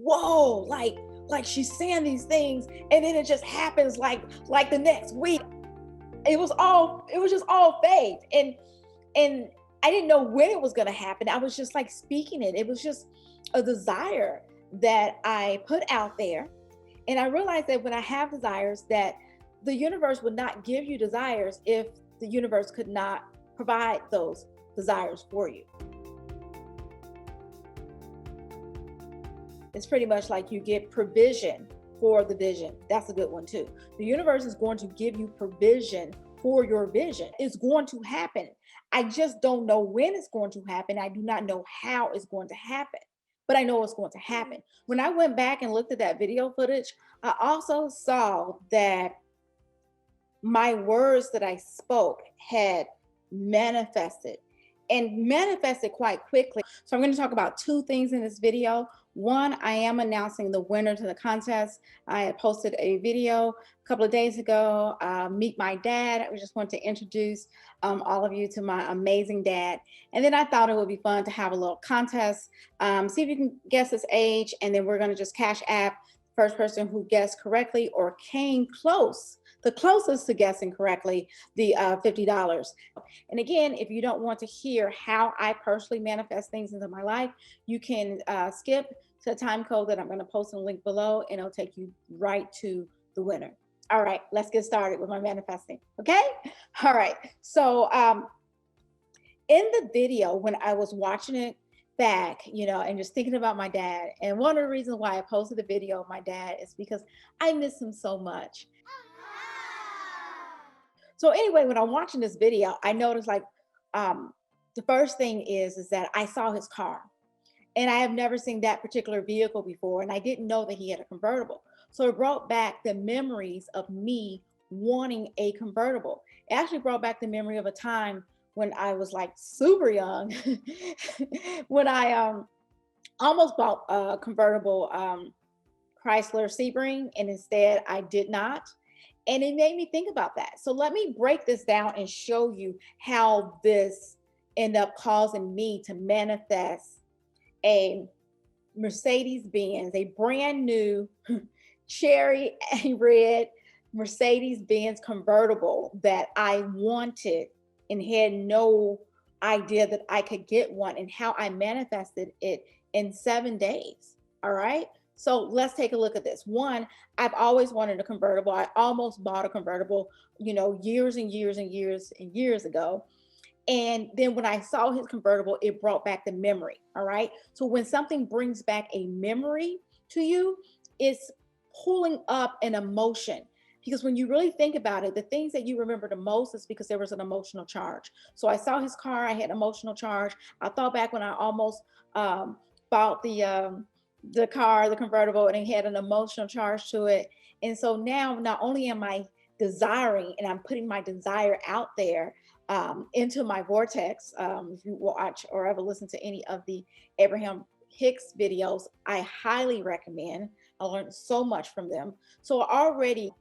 whoa, like she's saying these things, and then it just happens like the next week. It was just all faith. And I didn't know when it was gonna happen. I was just like speaking it. It was just a desire that I put out there. And I realized that when I have desires, that the universe would not give you desires if the universe could not provide those desires for you. It's pretty much like you get provision for the vision. That's a good one too. The universe is going to give you provision for your vision. It's going to happen. I just don't know when it's going to happen. I do not know how it's going to happen, but I know it's going to happen. When I went back and looked at that video footage, I also saw that my words that I spoke had manifested and manifested quite quickly. So I'm going to talk about two things in this video. One, I am announcing the winner to the contest. I had posted a video a couple of days ago, Meet My Dad. I just want to introduce all of you to my amazing dad. And then I thought it would be fun to have a little contest, see if you can guess his age, and then we're going to just cash app first person who guessed correctly or came close, the closest to guessing correctly, the $50. And again, if you don't want to hear how I personally manifest things into my life, you can skip to the time code that I'm going to post in the link below, and it'll take you right to the winner. All right, let's get started with my manifesting. Okay. All right. So in the video, when I was watching it back, and just thinking about my dad, and one of the reasons why I posted the video of my dad is because I miss him so much. So anyway, when I'm watching this video, I noticed the first thing is that I saw his car, and I have never seen that particular vehicle before, and I didn't know that he had a convertible. So it brought back the memories of me wanting a convertible. It actually brought back the memory of a time when I was like super young, when I almost bought a convertible Chrysler Sebring, and instead I did not. And it made me think about that. So let me break this down and show you how this ended up causing me to manifest a Mercedes Benz, a brand new cherry red Mercedes Benz convertible that I wanted and had no idea that I could get one, and how I manifested it in 7 days. All right. So let's take a look at this. One, I've always wanted a convertible. I almost bought a convertible, years and years and years and years ago. And then when I saw his convertible, it brought back the memory. All right. So when something brings back a memory to you, it's pulling up an emotion. Because when you really think about it, the things that you remember the most is because there was an emotional charge. So I saw his car, I had emotional charge. I thought back when I almost bought the car, the convertible, and it had an emotional charge to it. And so now not only am I desiring, and I'm putting my desire out there into my vortex. If you watch or ever listen to any of the Abraham Hicks videos, I highly recommend. I learned so much from them. So I already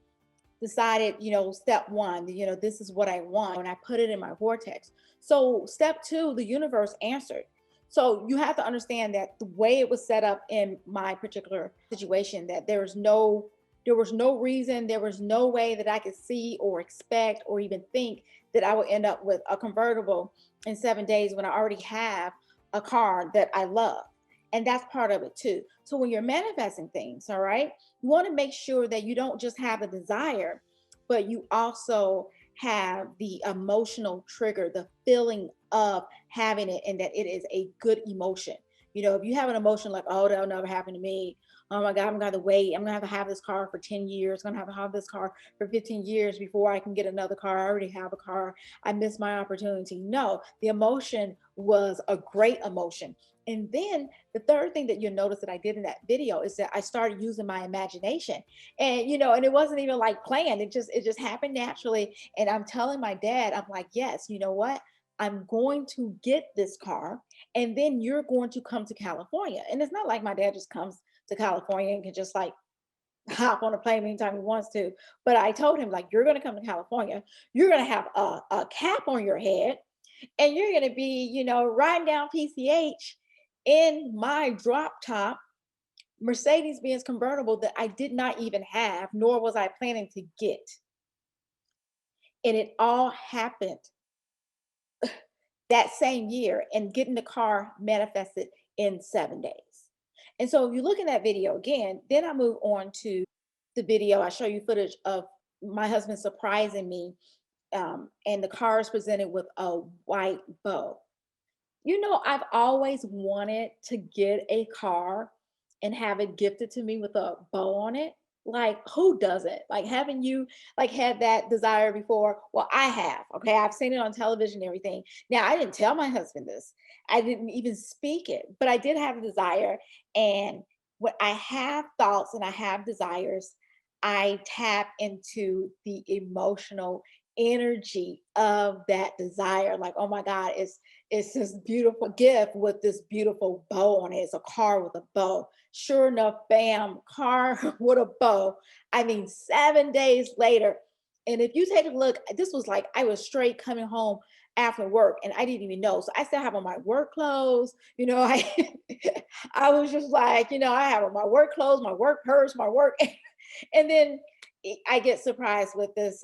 decided, step one, this is what I want, and I put it in my vortex. So step two, the universe answered. So you have to understand that the way it was set up in my particular situation, that there was no reason, there was no way that I could see or expect or even think that I would end up with a convertible in 7 days when I already have a car that I love. And that's part of it too. So when you're manifesting things, all right, you want to make sure that you don't just have a desire, but you also have the emotional trigger, the feeling of having it, and that it is a good emotion. If you have an emotion like, oh, that'll never happen to me. Oh my God, I'm gonna have to wait. I'm gonna have this car for 10 years. I'm gonna have to have this car for 15 years before I can get another car. I already have a car. I missed my opportunity. No, the emotion was a great emotion. And then the third thing that you'll notice that I did in that video is that I started using my imagination, and and it wasn't even like planned. It just happened naturally. And I'm telling my dad, I'm like, yes, you know what? I'm going to get this car, and then you're going to come to California. And it's not like my dad just comes to California and can just like hop on a plane anytime he wants to. But I told him, like, you're going to come to California. You're going to have a cap on your head, and you're going to be, riding down PCH in my drop top Mercedes-Benz convertible that I did not even have, nor was I planning to get. And it all happened that same year, and getting the car manifested in 7 days. And so if you look in that video again, then I move on to the video. I show you footage of my husband surprising me, and the car is presented with a white bow. You know, I've always wanted to get a car and have it gifted to me with a bow on it. Like, who doesn't? Like, haven't you like had that desire before? Well, I have. Okay, I've seen it on television and everything. Now, I didn't tell my husband this. I didn't even speak it, but I did have a desire. And when I have thoughts and I have desires, I tap into the emotional energy of that desire. Like, oh my God, it's this beautiful gift with this beautiful bow on it. It's a car with a bow. Sure enough, bam, car with a bow. I mean, 7 days later. And if you take a look, this was like I was straight coming home after work and I didn't even know. So I still have on my work clothes. I I was just like, I have on my work clothes, my work purse, my work. And then I get surprised with this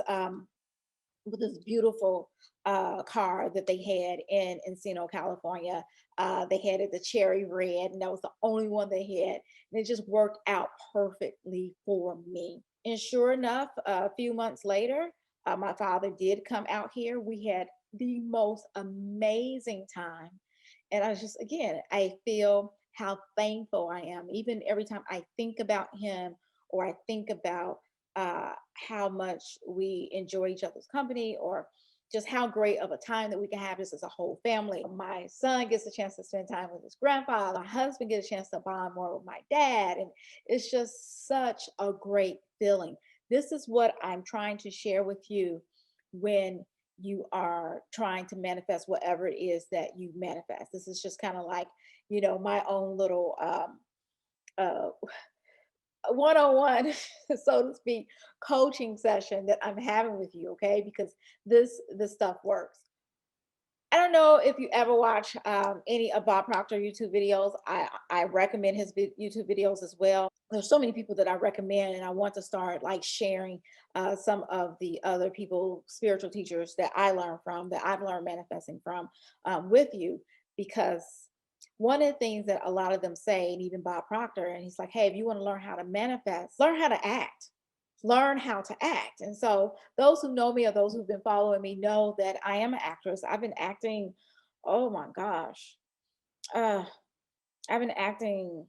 beautiful car that they had in Encino, California. They had it the cherry red, and that was the only one they had. And it just worked out perfectly for me. And sure enough, a few months later, my father did come out here. We had the most amazing time. And I just, again, I feel how thankful I am. Even every time I think about him or I think about how much we enjoy each other's company, or just how great of a time that we can have this as a whole family. My son gets a chance to spend time with his grandfather. My husband gets a chance to bond more with my dad. And it's just such a great feeling. This is what I'm trying to share with you when you are trying to manifest whatever it is that you manifest. This is just kind of like, my own little uh, one-on-one, so to speak, coaching session that I'm having with you, okay? Because this stuff works. I don't know if you ever watch any of Bob Proctor YouTube videos. I recommend his YouTube videos as well. There's so many people that I recommend, and I want to start like sharing some of the other people, spiritual teachers that I learned from, that I've learned manifesting from, with you, because one of the things that a lot of them say, and even Bob Proctor, and he's like, hey, if you want to learn how to manifest, learn how to act. Learn how to act. And so those who know me or those who've been following me know that I am an actress. I've been acting, oh my gosh. Uh, I've been acting,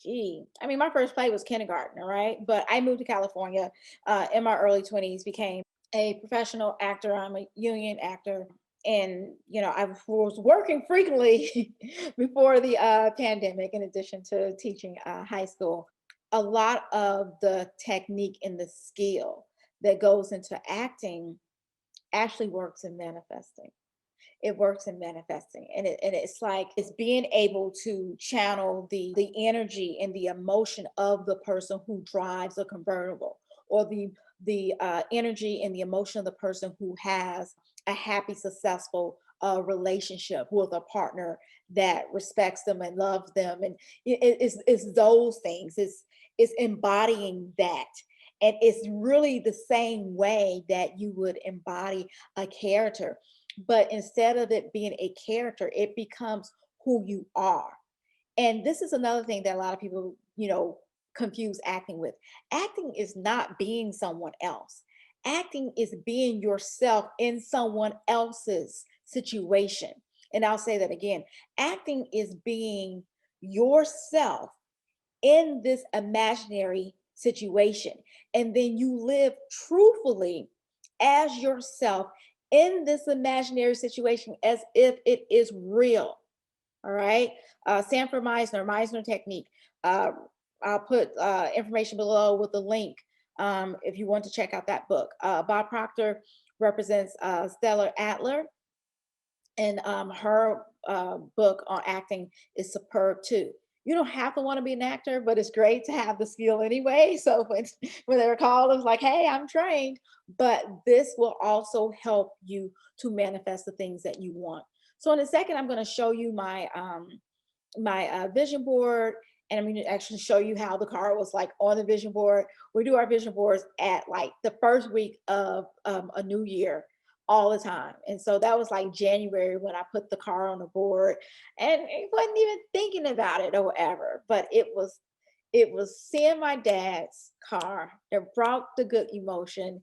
I mean, my first play was kindergarten, all right? But I moved to California in my early 20s, became a professional actor. I'm a union actor. And, I was working frequently before the pandemic, in addition to teaching high school. A lot of the technique and the skill that goes into acting actually works in manifesting. It works in manifesting, and it's like it's being able to channel the energy and the emotion of the person who drives a convertible, or the energy and the emotion of the person who has a happy, successful relationship with a partner that respects them and loves them. And it's those things. It's embodying that. And it's really the same way that you would embody a character, but instead of it being a character, it becomes who you are. And this is another thing that a lot of people, confuse acting with. Acting is not being someone else. Acting is being yourself in someone else's situation. And I'll say that again. Acting is being yourself in this imaginary situation. And then you live truthfully as yourself in this imaginary situation as if it is real. All right. Sanford Meisner technique. Uh, I'll put information below with the link if you want to check out that book. Bob Proctor represents Stella Adler, and her book on acting is superb too. You don't have to want to be an actor, but it's great to have the skill anyway. So when they're called, it's like, hey, I'm trained. But this will also help you to manifest the things that you want. So in a second, I'm going to show you my vision board, And I'm going to actually show you how the car was like on the vision board. We do our vision boards at like the first week of a new year all the time. And so that was like January when I put the car on the board, and it wasn't even thinking about it or whatever, but it was seeing my dad's car that brought the good emotion,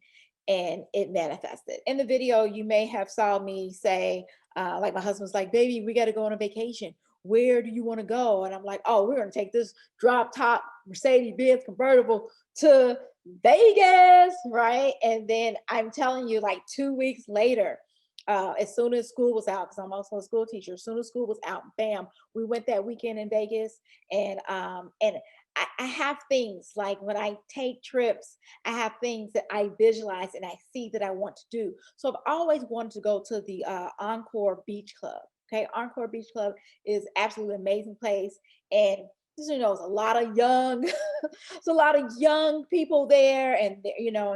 and it manifested. In the video, you may have saw me say, like my husband's like, baby, we got to go on a vacation. Where do you want to go? And I'm like, oh, we're going to take this drop top Mercedes-Benz convertible to Vegas, right? And then I'm telling you, like 2 weeks later, as soon as school was out, because I'm also a school teacher, as soon as school was out, bam, we went that weekend in Vegas. And I have things like when I take trips, I have things that I visualize and I see that I want to do. So I've always wanted to go to the Encore Beach Club. Okay, Encore Beach Club is absolutely amazing place, and there's a lot of young, there's a lot of young people there, and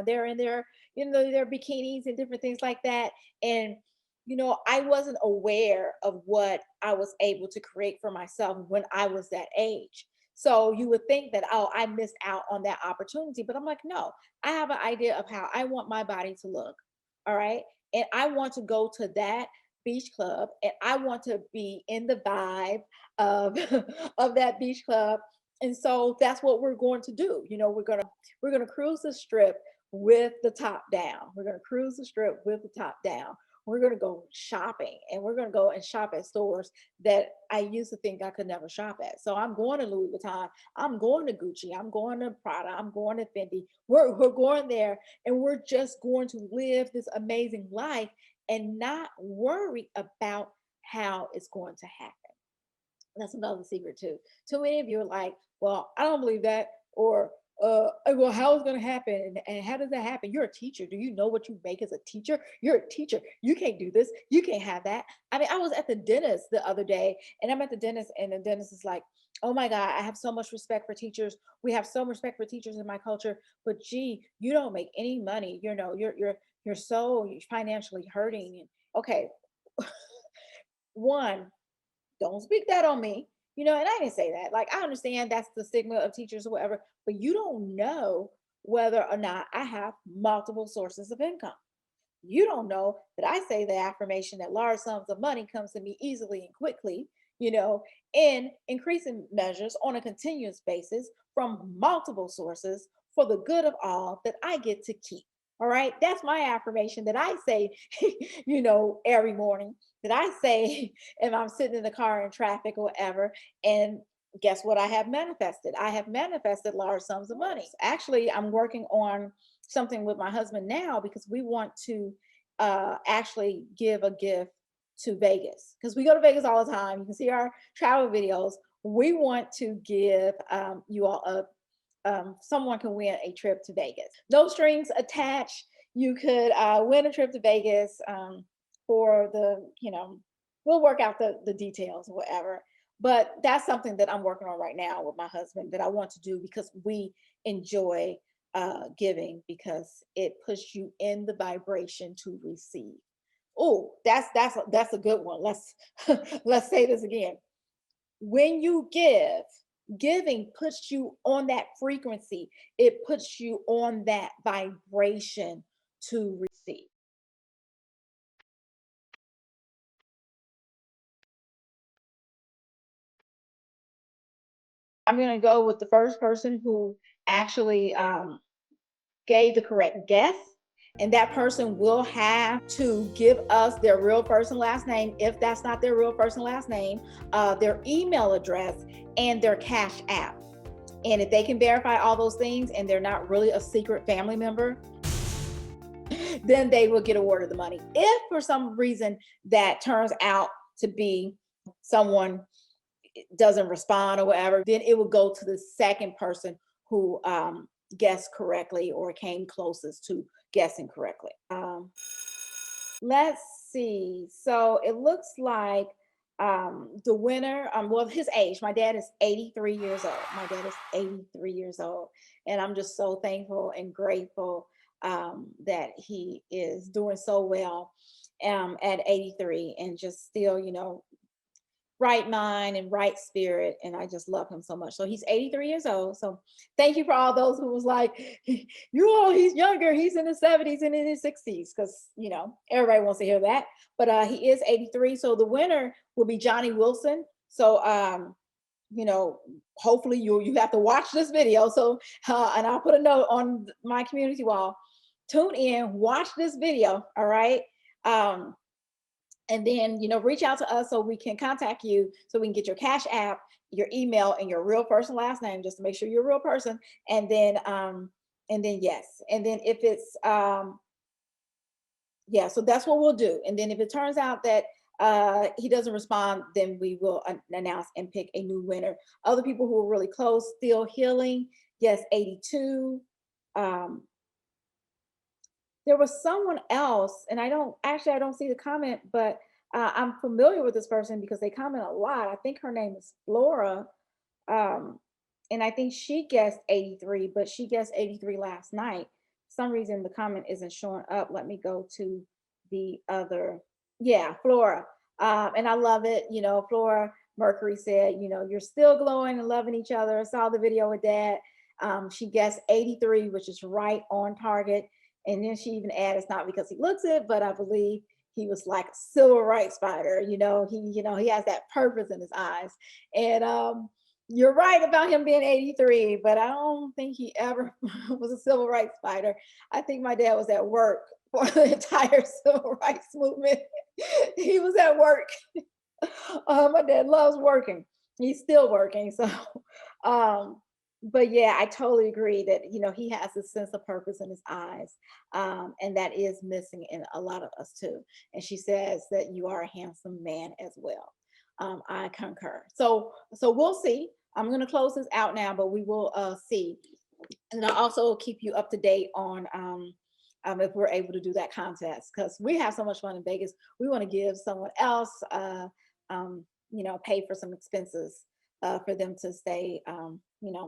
they're in their bikinis and different things like that. And I wasn't aware of what I was able to create for myself when I was that age. So you would think that, oh, I missed out on that opportunity. But I'm like, no, I have an idea of how I want my body to look. All right. And I want to go to that beach club, and I want to be in the vibe of of that beach club. And so that's what we're going to do. We're gonna cruise the strip with the top down. We're gonna cruise the strip with the top down. We're going to go shopping, and we're going to go and shop at stores that I used to think I could never shop at. So I'm going to Louis Vuitton. I'm going to Gucci. I'm going to Prada. I'm going to Fendi. We're going there, and we're just going to live this amazing life and not worry about how it's going to happen. That's another secret too. Too many of you are like, well, I don't believe that, or well, how is going to happen, and how does that happen? You're a teacher. Do you know what you make as a teacher? You're a teacher. You can't do this. You can't have that. I mean, I was at the dentist the other day, and I'm at the dentist, and the dentist is like, oh my God, I have so much respect for teachers. We have so much respect for teachers in my culture, but gee, you don't make any money. You're so financially hurting. Okay, one, don't speak that on me. And I didn't say that. Like, I understand that's the stigma of teachers or whatever, but you don't know whether or not I have multiple sources of income. You don't know that I say the affirmation that large sums of money comes to me easily and quickly, in increasing measures on a continuous basis from multiple sources for the good of all that I get to keep. All right. That's my affirmation that I say, every morning, that I say if I'm sitting in the car in traffic or whatever. And guess what I have manifested? I have manifested large sums of money. Actually, I'm working on something with my husband now because we want to actually give a gift to Vegas, because we go to Vegas all the time. You can see our travel videos. We want to give you all someone can win a trip to Vegas. No strings attached. You could win a trip to Vegas for we'll work out the details or whatever. But that's something that I'm working on right now with my husband that I want to do because we enjoy giving, because it puts you in the vibration to receive. Oh, that's a good one. Let's say this again. When you give, giving puts you on that frequency. It puts you on that vibration to receive. I'm going to go with the first person who actually gave the correct guess. And that person will have to give us their real first and last name, if that's not their real first and last name, their email address, and their Cash App. And if they can verify all those things and they're not really a secret family member, then they will get awarded the money. If for some reason that turns out to be someone doesn't respond or whatever, then it will go to the second person who guessed correctly or came closest to guessing correctly. Let's see. So it looks like the winner, well, his age, my dad is 83 years old. My dad is 83 years old. And I'm just so thankful and grateful that he is doing so well at 83 and just still, right mind and right spirit. And I just love him so much. So he's 83 years old. So thank you for all those who was like, you all, he's younger, he's in his 70s and in his 60s. Because everybody wants to hear that. But he is 83. So the winner will be Johnny Wilson. So you know, hopefully you have to watch this video. So and I'll put a note on my community wall. Tune in, watch this video, all right? Um, and then reach out to us so we can contact you, so we can get your cash app, your email, and your real person last name, just to make sure you're a real person. And then yes, and then if it's yeah, so that's what we'll do. And then if it turns out that he doesn't respond, then we will announce and pick a new winner. Other people who are really close, still healing, yes, 82. um there was someone else, and I don't see the comment, but I'm familiar with this person because they comment a lot. I think her name is Flora. Um, and I think she guessed 83, but she guessed 83 last night. For some reason the comment isn't showing up. Let me go to the other. Yeah, Flora. And I love it. Flora Mercury said, you're still glowing and loving each other. I saw the video with Dad. She guessed 83, which is right on target. And then she even added, it's not because he looks it, but I believe he was like a civil rights fighter. He has that purpose in his eyes. And you're right about him being 83, but I don't think he ever was a civil rights fighter. I think my dad was at work for the entire civil rights movement. He was at work. My dad loves working. He's still working. So, um, but yeah, I totally agree that he has a sense of purpose in his eyes, and that is missing in a lot of us too. And she says that you are a handsome man as well. I concur. So we'll see. I'm going to close this out now, but we will see, and I'll also keep you up to date on if we're able to do that contest, because we have so much fun in Vegas. We want to give someone else, pay for some expenses for them to stay,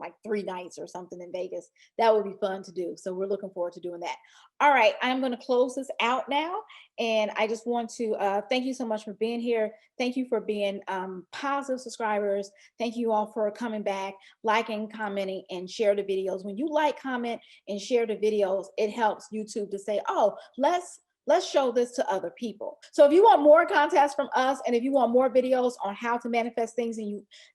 like 3 nights or something in Vegas. That would be fun to do. So we're looking forward to doing that. All right, I'm going to close this out now. And I just want to thank you so much for being here. Thank you for being positive subscribers. Thank you all for coming back, liking, commenting, and share the videos. When you like, comment, and share the videos, it helps YouTube to say, oh, let's show this to other people. So if you want more contests from us, and if you want more videos on how to manifest things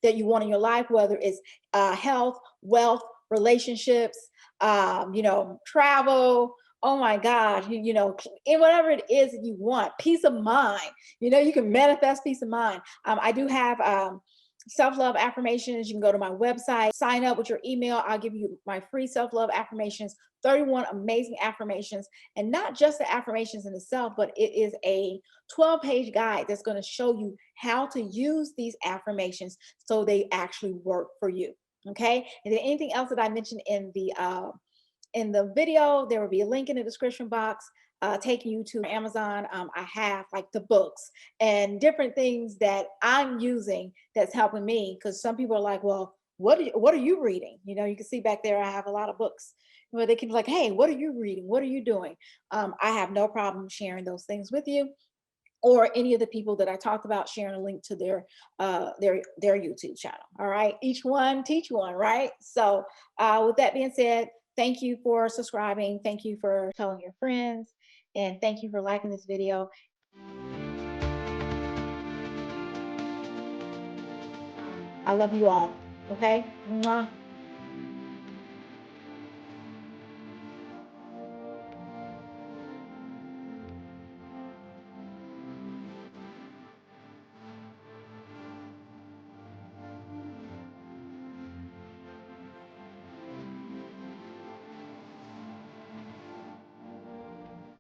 that you want in your life, whether it's health, wealth, relationships, travel, oh my God, whatever it is that you want, peace of mind, you can manifest peace of mind. I do have self-love affirmations. You can go to my website, sign up with your email. I'll give you my free self-love affirmations, 31 amazing affirmations, and not just the affirmations in itself, but it is a 12-page guide that's going to show you how to use these affirmations so they actually work for you. Okay. And then anything else that I mentioned in the video, there will be a link in the description box taking you to Amazon. I have like the books and different things that I'm using that's helping me, because some people are like, well, what are you reading? You can see back there I have a lot of books where they can be like, hey, what are you reading? What are you doing? I have no problem sharing those things with you, or any of the people that I talked about, sharing a link to their YouTube channel. All right, each one teach one, right? So with that being said, thank you for subscribing. Thank you for telling your friends, and thank you for liking this video. I love you all. Okay. Mwah.